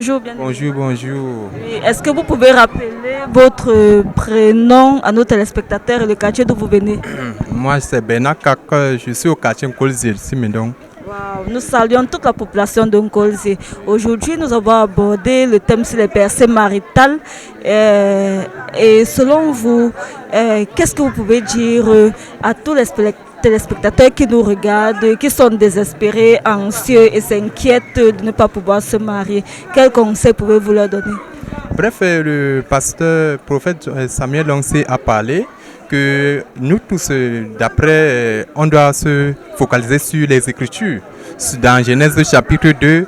Bonjour, bien Bonjour, bonjour. aimé. Est-ce que vous pouvez rappeler votre prénom à nos téléspectateurs et le quartier d'où vous venez? Moi, c'est Bernard Kak, je suis au quartier Nkolzir, Simendong. Wow, nous saluons toute la population de Nkolzi. Aujourd'hui, nous avons abordé le thème sur les personnes maritales. Et selon vous, qu'est-ce que vous pouvez dire à tous les téléspectateurs qui nous regardent, qui sont désespérés, anxieux et s'inquiètent de ne pas pouvoir se marier? Quels conseils pouvez-vous leur donner? Bref, le pasteur prophète Samuel Lancé a parlé que nous tous, d'après, on doit se focaliser sur les Écritures. Dans Genèse chapitre 2,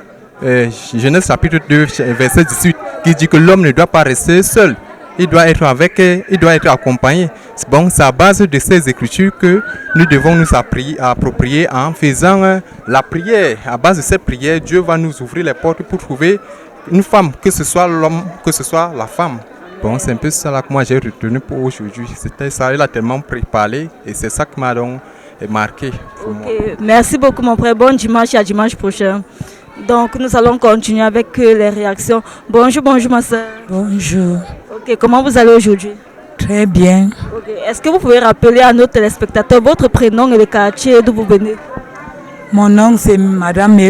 Genèse chapitre 2, verset 18, qui dit que l'homme ne doit pas rester seul. Il doit être il doit être accompagné. Bon, c'est à base de ces écritures que nous devons nous approprier en faisant la prière. À base de cette prière, Dieu va nous ouvrir les portes pour trouver une femme, que ce soit l'homme, que ce soit la femme. Bon, c'est un peu ça là que moi j'ai retenu pour aujourd'hui. C'était ça, il a tellement préparé et c'est ça qui m'a donc marqué pour moi. Merci beaucoup mon frère. Bon dimanche et à dimanche prochain. Donc nous allons continuer avec les réactions. Bonjour, bonjour ma soeur. Bonjour, Ok, comment vous allez aujourd'hui? très bien. Ok, est-ce que vous pouvez rappeler à nos téléspectateurs votre prénom et le quartier d'où vous venez? Mon nom c'est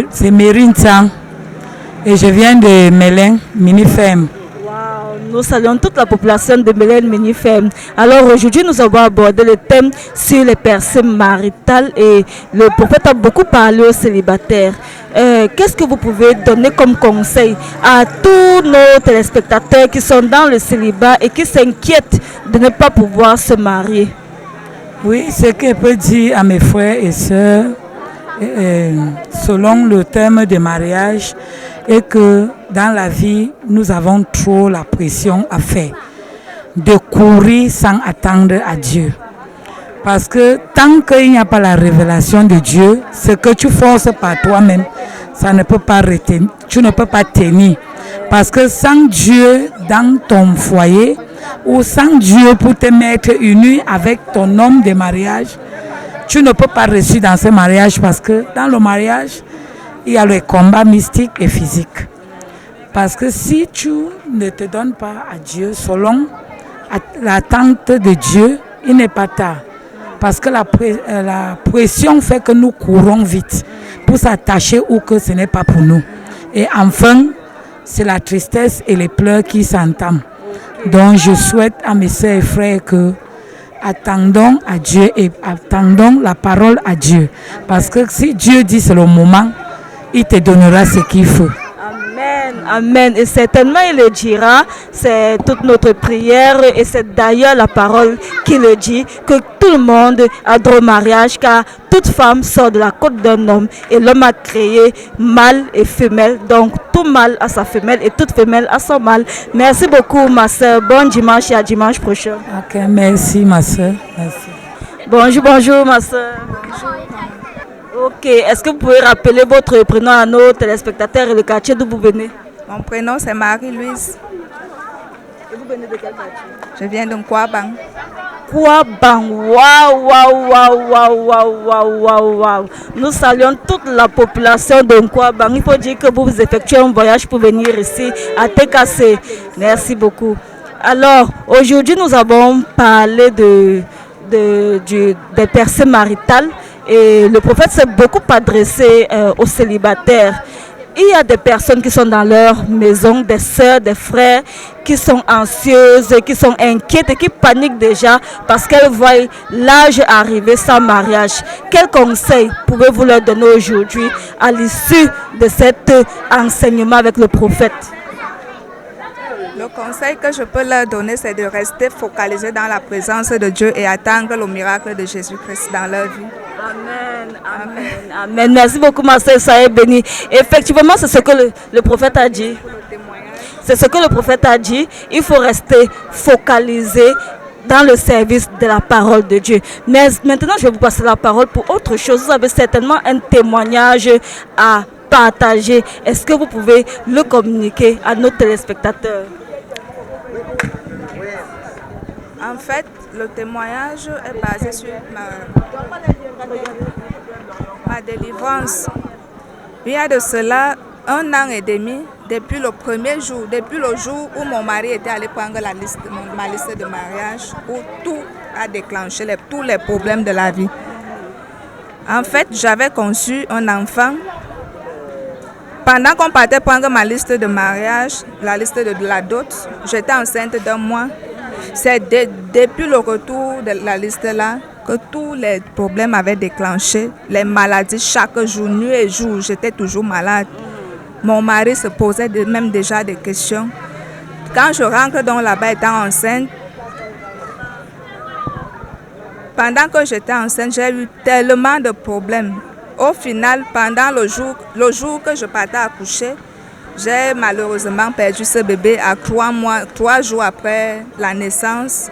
c'est Mérine Tsang et je viens de Mélin, Minifem. Wow, nous saluons toute la population de Mélène Minifem. Alors aujourd'hui, nous avons abordé le thème sur les personnes maritales et le prophète a beaucoup parlé aux célibataires. Qu'est-ce que vous pouvez donner comme conseil à tous nos téléspectateurs qui sont dans le célibat et qui s'inquiètent de ne pas pouvoir se marier? Oui, ce que je peux dire à mes frères et sœurs, selon le thème de mariage, est que dans la vie, nous avons trop la pression à faire, de courir sans attendre à Dieu. Parce que tant qu'il n'y a pas la révélation de Dieu, ce que tu forces par toi-même, ça ne peut pas retenir, tu ne peux pas tenir. Parce que sans Dieu dans ton foyer, ou sans Dieu pour te mettre uni avec ton homme de mariage, tu ne peux pas réussir dans ce mariage parce que dans le mariage, il y a le combat mystique et physique. Parce que si tu ne te donnes pas à Dieu selon l'attente de Dieu, il n'est pas tard. Parce que la pression fait que nous courons vite pour s'attacher ou que ce n'est pas pour nous. Et enfin, c'est la tristesse et les pleurs qui s'entament. Donc je souhaite à mes sœurs et frères que attendons à Dieu et attendons la parole à Dieu. Parce que si Dieu dit c'est le moment, il te donnera ce qu'il faut. Amen, amen. Et certainement, il le dira. C'est toute notre prière et c'est d'ailleurs la parole qui le dit que tout le monde a droit au mariage car toute femme sort de la côte d'un homme et l'homme a créé mâle et femelle. Donc, tout mâle a sa femelle et toute femelle a son mâle. Merci beaucoup, ma soeur. Bon dimanche et à dimanche prochain. Ok, merci ma soeur. Merci. Bonjour, bonjour, ma soeur. Ok, est-ce que vous pouvez rappeler votre prénom à nos téléspectateurs et le quartier d'où vous venez? Mon prénom c'est Marie-Louise. Et vous venez de quel quartier? Je viens de Kwabang. Kwabang, waouh, waouh, waouh, waouh, waouh, waouh, waouh, waouh. Nous saluons toute la population de Kwabang. Il faut dire que vous effectuez un voyage pour venir ici à TKC. Merci beaucoup. Alors, aujourd'hui, nous avons parlé des personnes maritales et le prophète s'est beaucoup adressé aux célibataires. Il y a des personnes qui sont dans leur maison, des sœurs, des frères, qui sont anxieuses, qui sont inquiètes et qui paniquent déjà parce qu'elles voient l'âge arriver sans mariage. Quel conseil pouvez-vous leur donner aujourd'hui à l'issue de cet enseignement avec le prophète? Le conseil que je peux leur donner, c'est de rester focalisé dans la présence de Dieu et attendre le miracle de Jésus-Christ dans leur vie. Amen, amen, amen. Merci beaucoup, ma soeur, soyez bénie. Effectivement, c'est ce que le prophète a dit. C'est ce que le prophète a dit. Il faut rester focalisé dans le service de la parole de Dieu. Mais maintenant, je vais vous passer la parole pour autre chose. Vous avez certainement un témoignage à partager. Est-ce que vous pouvez le communiquer à nos téléspectateurs? En fait, le témoignage est basé sur ma délivrance. Il y a de cela 1 an et demi, depuis le premier jour, depuis le jour où mon mari était allé prendre ma liste de mariage, où tout a déclenché tous les problèmes de la vie. En fait, j'avais conçu un enfant. Pendant qu'on partait prendre ma liste de mariage, la liste de la dot, j'étais enceinte d'1 mois. C'est depuis le retour de la liste-là que tous les problèmes avaient déclenché. Les maladies, chaque jour, nuit et jour, j'étais toujours malade. Mon mari se posait même déjà des questions. Quand je rentre donc là-bas étant enceinte, pendant que j'étais enceinte, j'ai eu tellement de problèmes. Au final, pendant le jour que je partais accoucher, j'ai malheureusement perdu ce bébé à 3 jours après la naissance.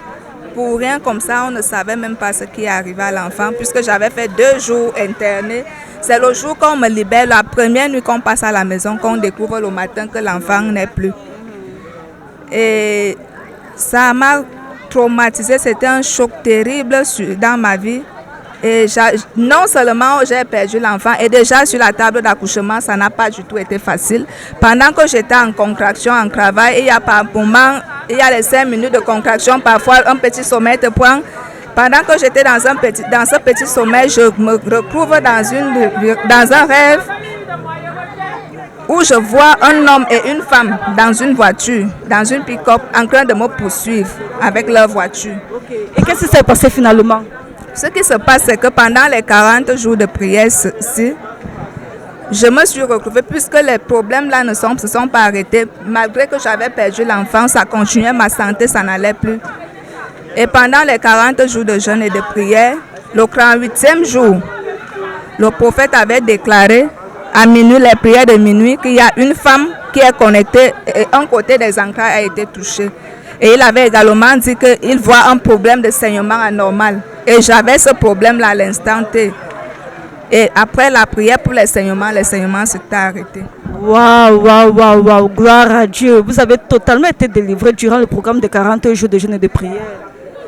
Pour rien comme ça, on ne savait même pas ce qui arrivait à l'enfant, puisque j'avais fait 2 jours internés. C'est le jour qu'on me libère, la première nuit qu'on passe à la maison, qu'on découvre le matin que l'enfant n'est plus. Et ça m'a traumatisée, c'était un choc terrible dans ma vie. Et non seulement j'ai perdu l'enfant, et déjà sur la table d'accouchement, ça n'a pas du tout été facile. Pendant que j'étais en contraction, en travail, il y a par moment, il y a les 5 minutes de contraction, parfois un petit sommeil te prend. Pendant que j'étais dans ce petit sommeil, je me retrouve dans un rêve où je vois un homme et une femme dans une voiture, dans une pick-up, en train de me poursuivre avec leur voiture. Et qu'est-ce qui s'est passé finalement? Ce qui se passe, c'est que pendant les 40 jours de prière, je me suis retrouvée, puisque les problèmes là ne se sont pas arrêtés. Malgré que j'avais perdu l'enfant, ça continuait, ma santé, ça n'allait plus. Et pendant les 40 jours de jeûne et de prière, le 38e jour, le prophète avait déclaré à minuit, les prières de minuit, qu'il y a une femme qui est connectée et un côté des entrailles a été touché. Et il avait également dit qu'il voit un problème de saignement anormal. Et j'avais ce problème-là à l'instant T. Et après la prière pour les saignements s'étaient arrêtés. Waouh, gloire à Dieu. Vous avez totalement été délivré durant le programme de 40 jours de jeûne et de prière.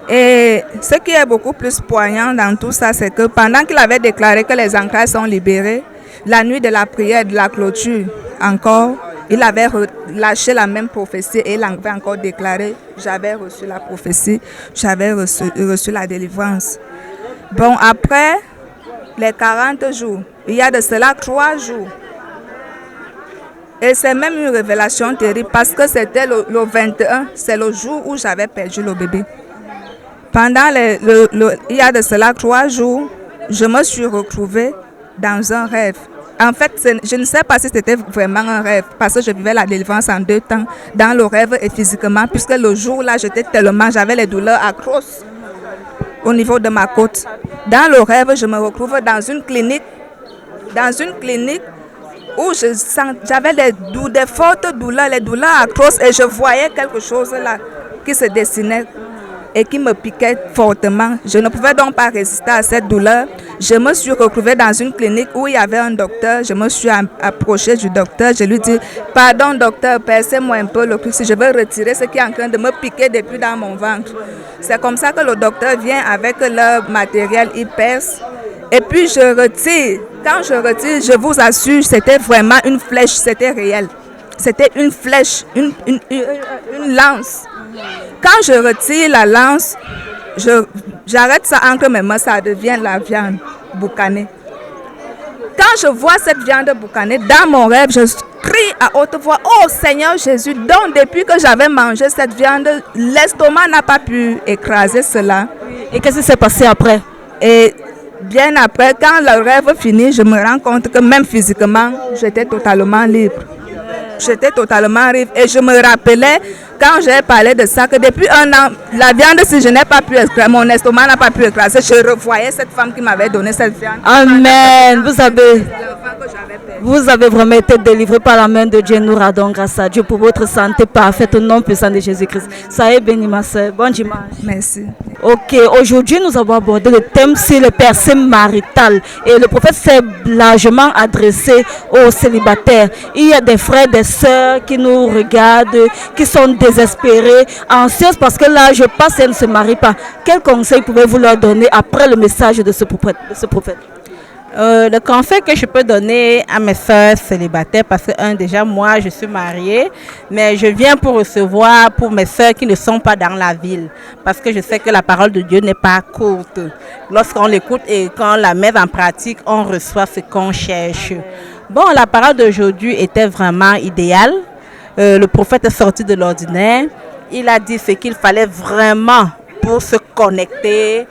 Et ce qui est beaucoup plus poignant dans tout ça, c'est que pendant qu'il avait déclaré que les entrailles sont libérées, la nuit de la prière, de la clôture, encore, il avait lâché la même prophétie et il avait encore déclaré, j'avais reçu la prophétie, j'avais reçu la délivrance. Bon, après les 40 jours, il y a de cela 3 jours. Et c'est même une révélation terrible parce que c'était le 21, c'est le jour où j'avais perdu le bébé. Pendant il y a de cela 3 jours, je me suis retrouvée dans un rêve. En fait, je ne sais pas si c'était vraiment un rêve, parce que je vivais la délivrance en 2 temps, dans le rêve et physiquement, puisque le jour-là, j'avais les douleurs atroces au niveau de ma côte. Dans le rêve, je me retrouve dans une clinique où j'avais des fortes douleurs, les douleurs atroces, et je voyais quelque chose là qui se dessinait et qui me piquait fortement. Je ne pouvais donc pas résister à cette douleur. Je me suis retrouvée dans une clinique où il y avait un docteur. Je me suis approchée du docteur. Je lui dis, pardon docteur, percez-moi un peu le crucifix. Je veux retirer ce qui est en train de me piquer depuis dans mon ventre. C'est comme ça que le docteur vient avec leur matériel, il perce. Et puis je retire. Quand je retire, je vous assure, c'était vraiment une flèche, c'était réel. C'était une flèche, une lance. Quand je retire la lance, j'arrête ça entre mes mains, ça devient la viande boucanée. Quand je vois cette viande boucanée, dans mon rêve, je crie à haute voix, oh Seigneur Jésus, donc depuis que j'avais mangé cette viande, l'estomac n'a pas pu écraser cela. Et qu'est-ce qui s'est passé après? Et bien après, quand le rêve finit, je me rends compte que même physiquement, j'étais totalement libre. J'étais totalement libre et je me rappelais quand j'ai parlé de ça que depuis 1 an, la viande, si je n'ai pas pu écraser, mon estomac n'a pas pu écraser, je revoyais cette femme qui m'avait donné cette viande. Amen. Vous avez vraiment été délivré par la main de Dieu. Nous rendons grâce à Dieu pour votre santé parfaite au nom puissant de Jésus-Christ. Ça est béni ma soeur. Bon dimanche. Merci. Ok, aujourd'hui nous avons abordé le thème sur les percées maritales et le prophète s'est largement adressé aux célibataires. Il y a des frères, des sœurs qui nous regardent, qui sont désespérés, anxieux parce que là je passe et ne se marient pas. Quel conseil pouvez-vous leur donner après le message de ce prophète? Le conseil que je peux donner à mes soeurs célibataires, parce que déjà moi je suis mariée, mais je viens pour recevoir pour mes soeurs qui ne sont pas dans la ville, parce que je sais que la parole de Dieu n'est pas courte. Lorsqu'on l'écoute et qu'on la met en pratique, on reçoit ce qu'on cherche. Bon, la parole d'aujourd'hui était vraiment idéale. Le prophète est sorti de l'ordinaire. Il a dit ce qu'il fallait vraiment pour se connecter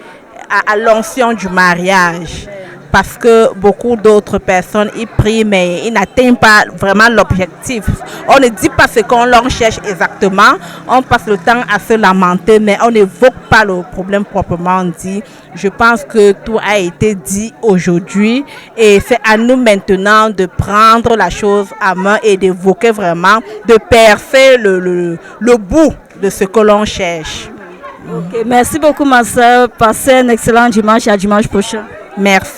à l'onction du mariage. Parce que beaucoup d'autres personnes y prient, mais ils n'atteignent pas vraiment l'objectif. On ne dit pas ce qu'on leur cherche exactement. On passe le temps à se lamenter, mais on n'évoque pas le problème proprement dit. Je pense que tout a été dit aujourd'hui et c'est à nous maintenant de prendre la chose à main et d'évoquer vraiment, de percer le bout de ce que l'on cherche. Okay, merci beaucoup ma soeur. Passez un excellent dimanche et à dimanche prochain. Merci.